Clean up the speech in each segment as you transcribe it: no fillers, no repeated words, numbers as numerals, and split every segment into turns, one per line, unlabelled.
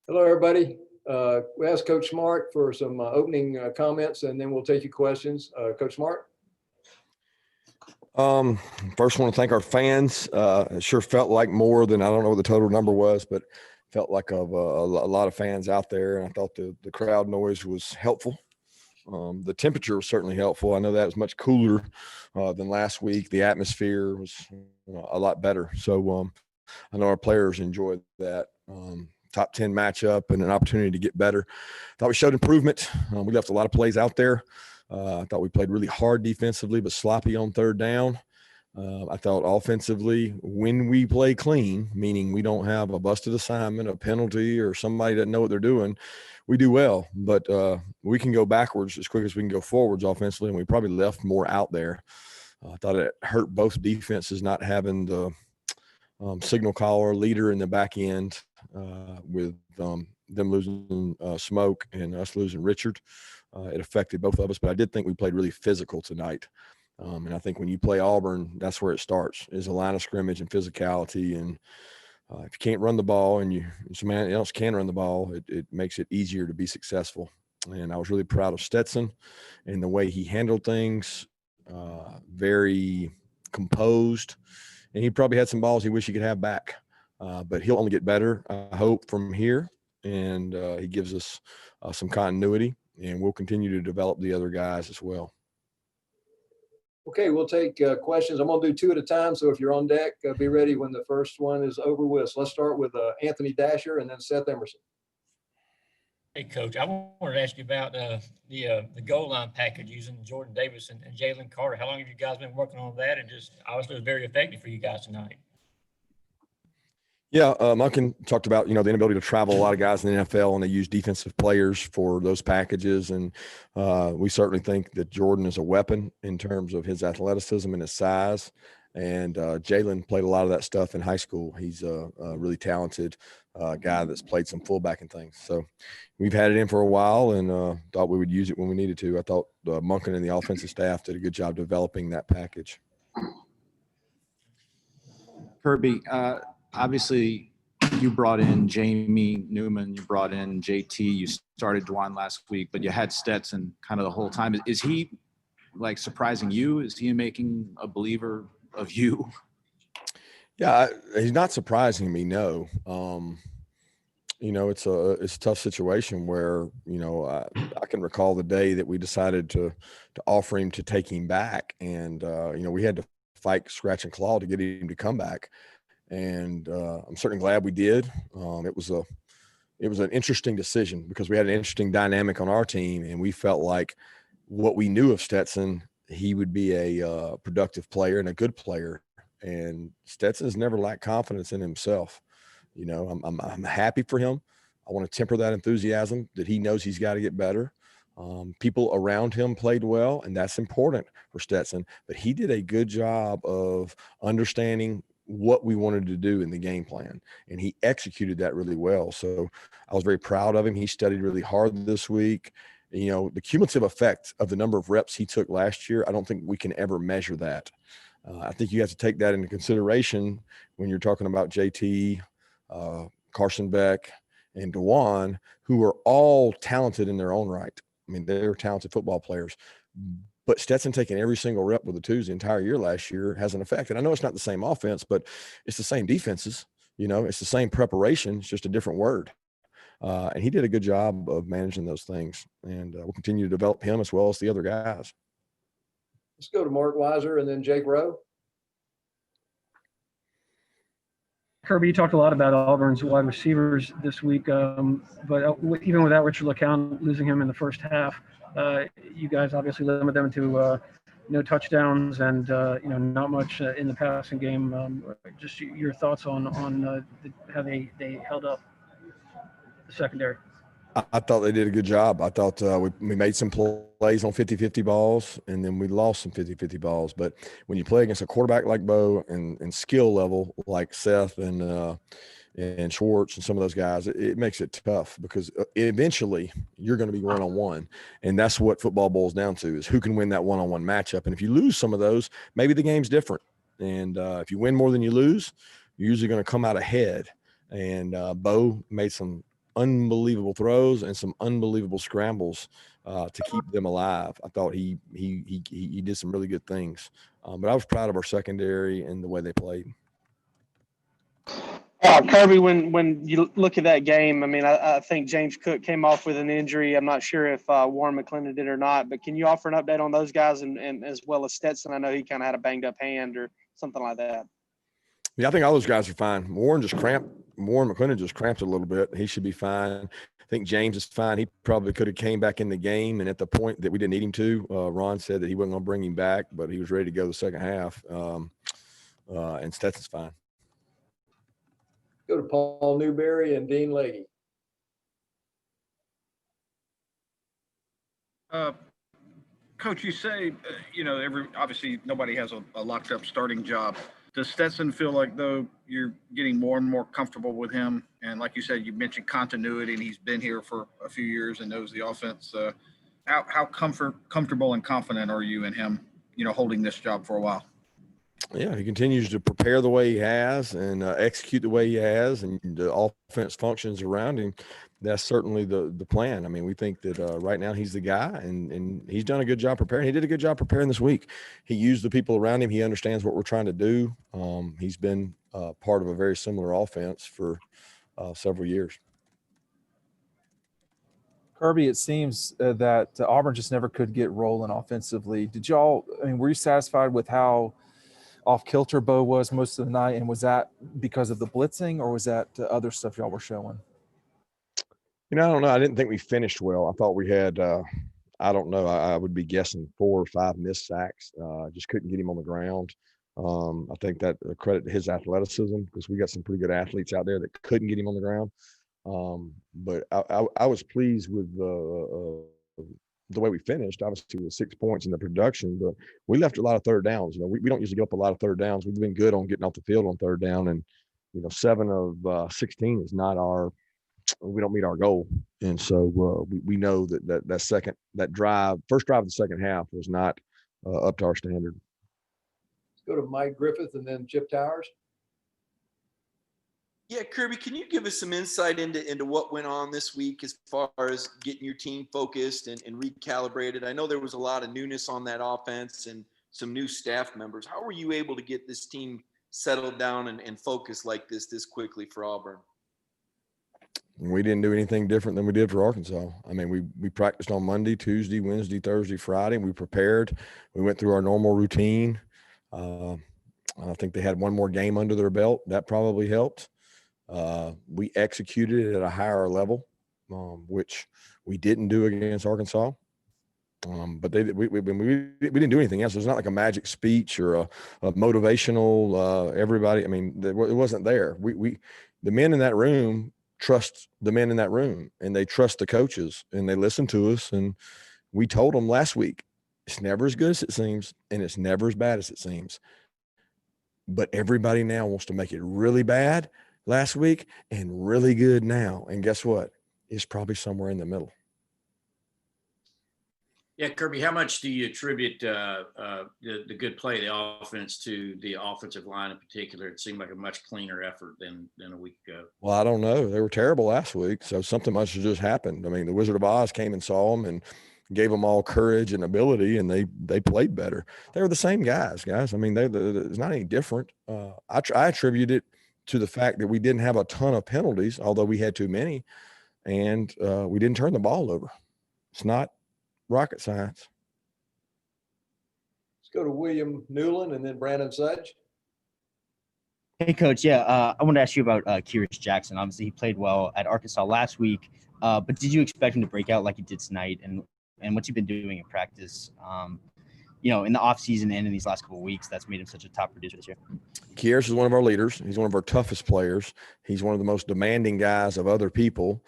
Hello, everybody. We asked Coach Smart for some opening comments, and then we'll take your questions. Coach Smart?
Um, First, want to thank our fans. It sure felt like more than, I don't know what the total number was, but felt like a lot of fans out there. And I thought the crowd noise was helpful. The temperature was certainly helpful. I know that was much cooler than last week. The atmosphere was a lot better. So I know our players enjoyed that. Top 10 matchup and an opportunity to get better. Thought we showed improvement. We left a lot of plays out there. I thought we played really hard defensively, but sloppy on third down. I thought offensively, when we play clean, meaning we don't have a busted assignment, a penalty, or somebody doesn't know what they're doing, we do well. But we can go backwards as quick as we can go forwards offensively, and we probably left more out there. I thought it hurt both defenses not having the signal caller leader in the back end with them losing Smoke and us losing Richard. It affected both of us, but I did think we played really physical tonight. And I think when you play Auburn, that's where it starts, is a line of scrimmage and physicality. And if you can't run the ball and somebody else can run the ball, it makes it easier to be successful. And I was really proud of Stetson and the way he handled things, very composed. And he probably had some balls he wished he could have back. But he'll only get better, I hope, from here. And he gives us some continuity, and we'll continue to develop the other guys as well.
Okay, we'll take questions. I'm going to do two at a time, so if you're on deck, be ready when the first one is over with. So let's start with Anthony Dasher and then Seth Emerson.
Hey, Coach, I wanted to ask you about the goal line package using Jordan Davis and Jalen Carter. How long have you guys been working on that? And just obviously it was very effective for you guys tonight.
Yeah, Munkin talked about, the inability to travel. A lot of guys in the NFL, and they use defensive players for those packages. And we certainly think that Jordan is a weapon in terms of his athleticism and his size. And Jalen played a lot of that stuff in high school. He's a really talented guy that's played some fullback and things. So we've had it in for a while and thought we would use it when we needed to. I thought Munkin and the offensive staff did a good job developing that package.
Kirby, obviously, you brought in Jamie Newman, you brought in JT, you started Dwan last week, but you had Stetson kind of the whole time. Is he like surprising you? Is he making a believer of you?
Yeah, he's not surprising me. No. It's a tough situation where, I can recall the day that we decided to offer him to take him back. And, we had to fight scratch and claw to get him to come back. And I'm certainly glad we did. It was an interesting decision because we had an interesting dynamic on our team, and we felt like what we knew of Stetson, he would be a productive player and a good player. And Stetson's never lacked confidence in himself. I'm happy for him. I want to temper that enthusiasm that he knows he's got to get better. People around him played well, and that's important for Stetson. But he did a good job of understanding what we wanted to do in the game plan, and he executed that really well. So I was very proud of him. He studied really hard this week. The cumulative effect of the number of reps he took last year, I don't think we can ever measure that. I think you have to take that into consideration when you're talking about JT, Carson Beck, and Dwan, who are all talented in their own right. I mean, they're talented football players. But Stetson taking every single rep with the twos the entire year last year has an effect. And I know it's not the same offense, but it's the same defenses. It's the same preparation. It's just a different word. And he did a good job of managing those things. And we'll continue to develop him as well as the other guys.
Let's go to Mark Weiser and then Jake Rowe.
Kirby, you talked a lot about Auburn's wide receivers this week, but even without Richard LeCounte losing him in the first half, you guys obviously limited them to no touchdowns and not much in the passing game. Just your thoughts on how they held up the secondary.
I thought they did a good job. I thought we made some plays on 50-50 balls, and then we lost some 50-50 balls. But when you play against a quarterback like Bo and skill level like Seth and Schwartz and some of those guys, it makes it tough because eventually you're going to be one-on-one. And that's what football boils down to, is who can win that one-on-one matchup. And if you lose some of those, maybe the game's different. And if you win more than you lose, you're usually going to come out ahead. And Bo made some unbelievable throws and some unbelievable scrambles to keep them alive. I thought he did some really good things. But I was proud of our secondary and the way they played.
Kirby, when you look at that game, I mean, I think James Cook came off with an injury. I'm not sure if Warren McClendon did or not, but can you offer an update on those guys and as well as Stetson? I know he kind of had a banged up hand or something like that.
Yeah, I think all those guys are fine. Warren McClendon just cramped a little bit. He should be fine. I think James is fine. He probably could have came back in the game, and at the point that we didn't need him to, Ron said that he wasn't going to bring him back, but he was ready to go the second half. And Stetson's fine.
Go to Paul Newberry and Dean Leahy.
Coach, you say, obviously nobody has a locked up starting job. Does Stetson feel like, though, you're getting more and more comfortable with him? And like you said, you mentioned continuity, and he's been here for a few years and knows the offense. How comfortable and confident are you in him, holding this job for a while?
Yeah, he continues to prepare the way he has and execute the way he has, and the offense functions around him. That's certainly the plan. I mean, we think that right now he's the guy, and he's done a good job preparing. He did a good job preparing this week. He used the people around him. He understands what we're trying to do. He's been part of a very similar offense for several years.
Kirby, it seems that Auburn just never could get rolling offensively. Were you satisfied with how off kilter Bo was most of the night? And was that because of the blitzing, or was that other stuff y'all were showing?
I don't know. I didn't think we finished well. I thought we had, I don't know. I would be guessing 4 or 5 missed sacks. Just couldn't get him on the ground. I think that credit to his athleticism, because we got some pretty good athletes out there that couldn't get him on the ground. But I was pleased with the way we finished. Obviously, with 6 points in the production, but we left a lot of third downs. We don't usually give up a lot of third downs. We've been good on getting off the field on third down, and 7 of 16 is not our. We don't meet our goal, and so we know that first drive of the second half was not up to our standard.
Let's go to Mike Griffith and then Chip Towers.
Yeah, Kirby, can you give us some insight into what went on this week as far as getting your team focused and recalibrated? I know there was a lot of newness on that offense and some new staff members. How were you able to get this team settled down and focused like this quickly for Auburn?
We didn't do anything different than we did for Arkansas. I mean, we practiced on Monday, Tuesday, Wednesday, Thursday, Friday. We prepared. We went through our normal routine. I think they had one more game under their belt. That probably helped. We executed it at a higher level, which we didn't do against Arkansas. But we didn't do anything else. It was not like a magic speech or a motivational everybody. I mean, it wasn't there. The men in that room trust the men in that room, and they trust the coaches, and they listen to us. And we told them last week, it's never as good as it seems, and it's never as bad as it seems. But everybody now wants to make it really bad last week and really good now. And guess what? It's probably somewhere in the middle.
Yeah, Kirby, how much do you attribute the good play of the offense to the offensive line in particular? It seemed like a much cleaner effort than a week ago.
Well, I don't know. They were terrible last week, so something must have just happened. I mean, the Wizard of Oz came and saw them and gave them all courage and ability, and they played better. They were the same guys. I mean, it's not any different. I attribute it to the fact that we didn't have a ton of penalties, although we had too many, and we didn't turn the ball over. It's not rocket science.
Let's go to William Newland and then Brandon Sudge.
Hey, Coach. Yeah, I want to ask you about Kyrus Jackson. Obviously, he played well at Arkansas last week, but did you expect him to break out like he did tonight? And what's he been doing in practice, in the offseason and in these last couple of weeks that's made him such a top producer this year?
Kyrus is one of our leaders. He's one of our toughest players. He's one of the most demanding guys of other people.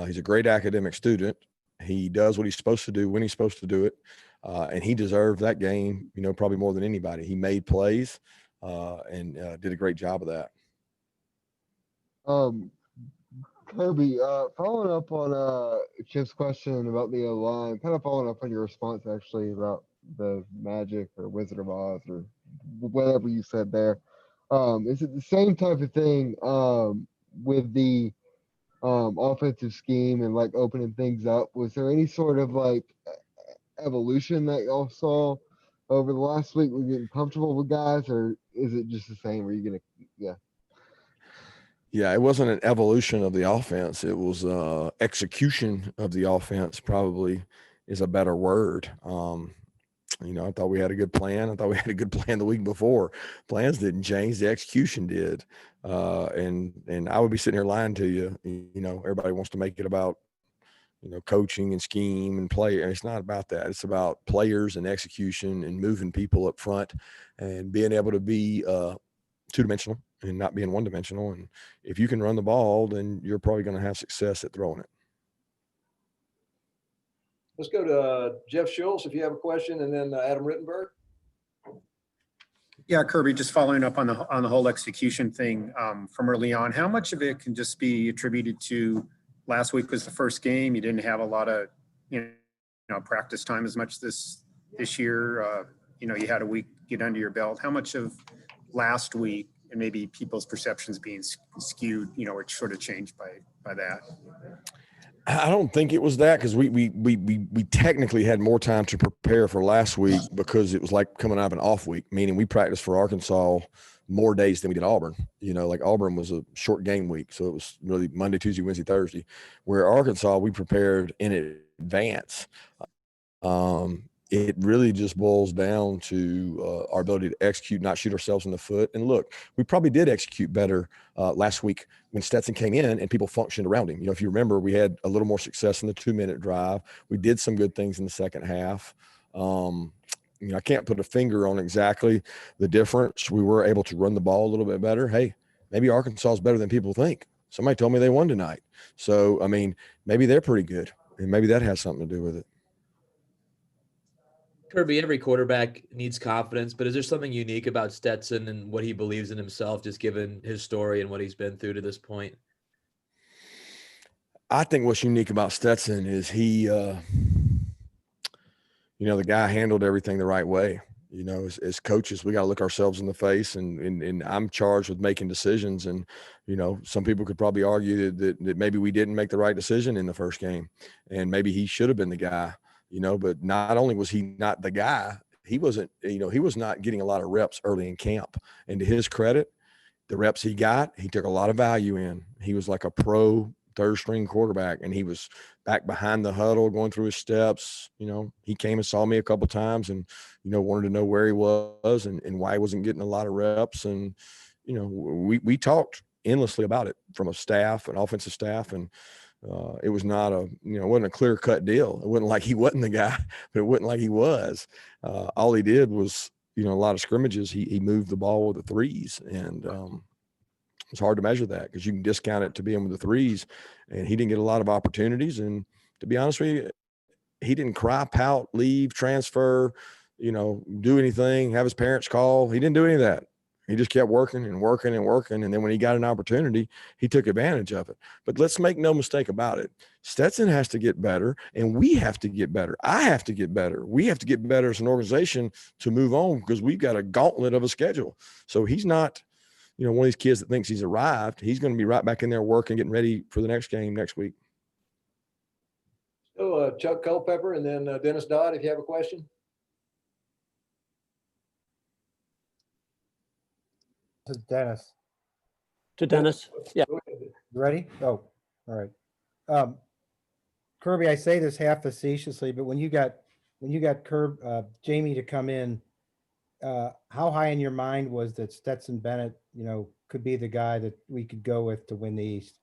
He's a great academic student. He does what he's supposed to do when he's supposed to do it. And he deserved that game, probably more than anybody. He made plays and did a great job of that.
Kirby, following up on Chip's question about the line, kind of following up on your response actually about the Magic or Wizard of Oz or whatever you said there. Is it the same type of thing with the offensive scheme and like opening things up. Was there any sort of like evolution that y'all saw over the last week? We're getting comfortable with guys, or is it just the same? Are you gonna, yeah?
Yeah, it wasn't an evolution of the offense. It was execution of the offense, probably is a better word. I thought we had a good plan. I thought we had a good plan the week before. Plans didn't change. The execution did. And I would be sitting here lying to you. Everybody wants to make it about, coaching and scheme and play. And it's not about that. It's about players and execution and moving people up front and being able to be two-dimensional and not being one-dimensional. And if you can run the ball, then you're probably going to have success at throwing it.
Let's go to Jeff Schultz if you have a question, and then Adam Rittenberg.
Yeah, Kirby, just following up on the whole execution thing from early on. How much of it can just be attributed to last week was the first game? You didn't have a lot of practice time as much this year. You had a week get under your belt. How much of last week and maybe people's perceptions being skewed, or sort of changed by that?
I don't think it was that, because we technically had more time to prepare for last week because it was like coming out of an off week, meaning we practiced for Arkansas more days than we did Auburn. Like Auburn was a short game week, so it was really Monday, Tuesday, Wednesday, Thursday. Where Arkansas, we prepared in advance. It really just boils down to our ability to execute, not shoot ourselves in the foot. And look, we probably did execute better last week when Stetson came in and people functioned around him. If you remember, we had a little more success in the 2-minute drive. We did some good things in the second half. I can't put a finger on exactly the difference. We were able to run the ball a little bit better. Hey, maybe Arkansas is better than people think. Somebody told me they won tonight. So, maybe they're pretty good, and maybe that has something to do with it.
Kirby, every quarterback needs confidence, but is there something unique about Stetson and what he believes in himself, just given his story and what he's been through to this point?
I think what's unique about Stetson is he, the guy handled everything the right way. As coaches, we got to look ourselves in the face, and I'm charged with making decisions. And, some people could probably argue that maybe we didn't make the right decision in the first game, and maybe he should have been the guy. But not only was he not the guy, he wasn't, he was not getting a lot of reps early in camp. And to his credit, the reps he got, he took a lot of value in. He was like a pro third string quarterback, and he was back behind the huddle going through his steps. He came and saw me a couple of times and, wanted to know where he was and why he wasn't getting a lot of reps. And, we talked endlessly about it from a staff, an offensive staff, and it was not it wasn't a clear cut deal. It wasn't like he wasn't the guy, but it wasn't like he was. All he did was, a lot of scrimmages. He moved the ball with the threes, and it's hard to measure that because you can discount it to being with the threes, and he didn't get a lot of opportunities. And to be honest with you, he didn't cry, pout, leave, transfer, do anything, have his parents call. He didn't do any of that. He just kept working and working and working. And then when he got an opportunity, he took advantage of it. But let's make no mistake about it. Stetson has to get better, and we have to get better. I have to get better. We have to get better as an organization to move on because we've got a gauntlet of a schedule. So he's not, one of these kids that thinks he's arrived. He's going to be right back in there working, getting ready for the next game next week.
So Chuck Culpepper and then Dennis Dodd, if you have a question.
To Dennis.
To Dennis. Yeah.
You
ready? Oh, all right. Kirby, I say this half facetiously, but when you got Jamie to come in, how high in your mind was that Stetson Bennett, could be the guy that we could go with to win the East?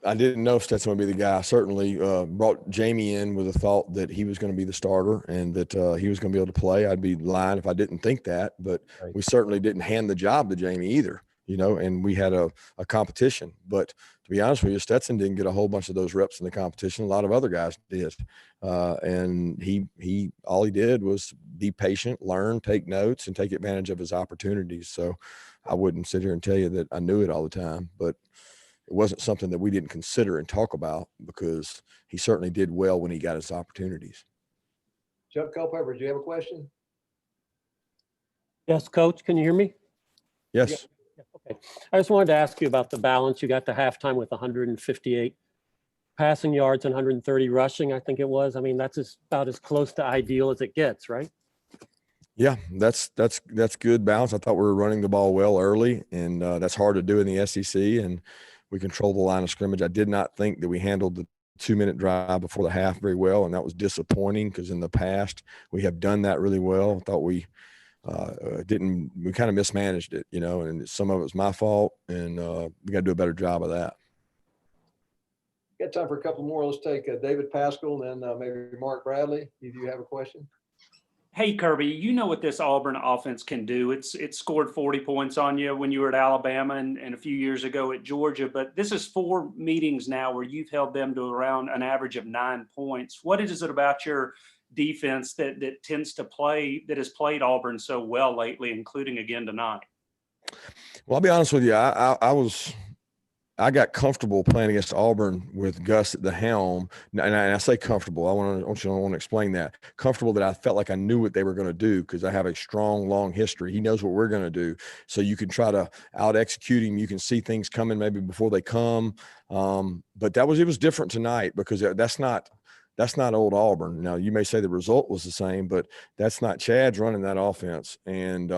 I didn't know if Stetson would be the guy. I certainly brought Jamie in with the thought that he was going to be the starter and that he was going to be able to play. I'd be lying if I didn't think that, but
Right.
We certainly didn't hand the job to Jamie either, and we had a competition. But to be honest with you, Stetson didn't get a whole bunch of those reps in the competition. A lot of other guys did. And he all he did was be patient, learn, take notes, and take advantage of his opportunities. So I wouldn't sit here and tell you that I knew it all the time, but it wasn't something that we didn't consider and talk about because he certainly did well when he got his opportunities.
Chuck Culpepper, do you have a question?
Yes, Coach. Can you hear me?
Yes.
Yeah, I just wanted to ask you about the balance. You got to halftime with 158 passing yards and 130 rushing, I think it was. I mean, that's about as close to ideal as it gets, right?
Yeah, that's good balance. I thought we were running the ball well early, and that's hard to do in the SEC, and we controlled the line of scrimmage. I did not think that we handled the 2-minute drive before the half very well, and that was disappointing because in the past we have done that really well. I thought we kind of mismanaged it, and some of it was my fault, and we got to do a better job of that.
Got time for a couple more. Let's take David Pascal and then maybe Mark Bradley. If you have a question.
Hey, Kirby, you know what this Auburn offense can do. It scored 40 points on you when you were at Alabama and a few years ago at Georgia, but this is 4 meetings now where you've held them to around an average of 9 points. What is it about your defense that has played Auburn so well lately, including again tonight?
Well, I'll be honest with you. I got comfortable playing against Auburn with Gus at the helm. And I say comfortable. I want to explain that. Comfortable that I felt like I knew what they were going to do because I have a strong, long history. He knows what we're going to do. So you can try to out-execute him. You can see things coming maybe before they come. But it was different tonight because that's not old Auburn. Now, you may say the result was the same, but that's not. Chad's running that offense, and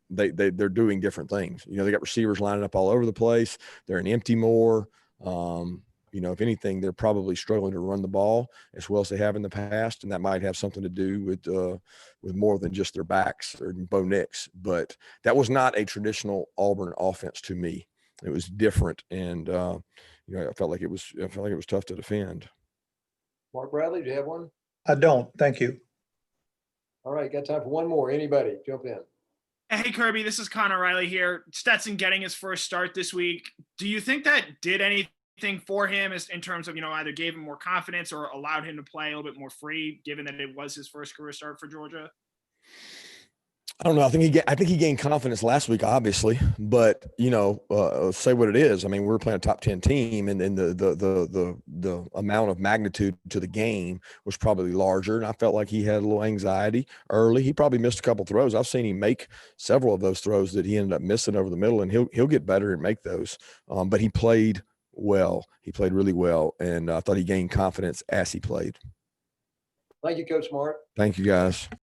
they're doing different things. They got receivers lining up all over the place. They're in empty more. If anything, they're probably struggling to run the ball as well as they have in the past, and that might have something to do with more than just their backs or Bo Nix. But that was not a traditional Auburn offense to me. It was different, and I felt like it was tough to defend.
Mark Bradley, do you have one?
I don't. Thank you.
All right, got time for one more. Anybody, jump in.
Hey, Kirby, this is Connor Riley here. Stetson getting his first start this week. Do you think that did anything for him in terms of, either gave him more confidence or allowed him to play a little bit more free, given that it was his first career start for Georgia?
I don't know. I think he gained confidence last week, obviously, but say what it is. I mean, we're playing a top 10 team, and the amount of magnitude to the game was probably larger. And I felt like he had a little anxiety early. He probably missed a couple throws. I've seen him make several of those throws that he ended up missing over the middle, and he'll get better and make those. But he played well. He played really well, and I thought he gained confidence as he played.
Thank you, Coach Smart.
Thank you, guys.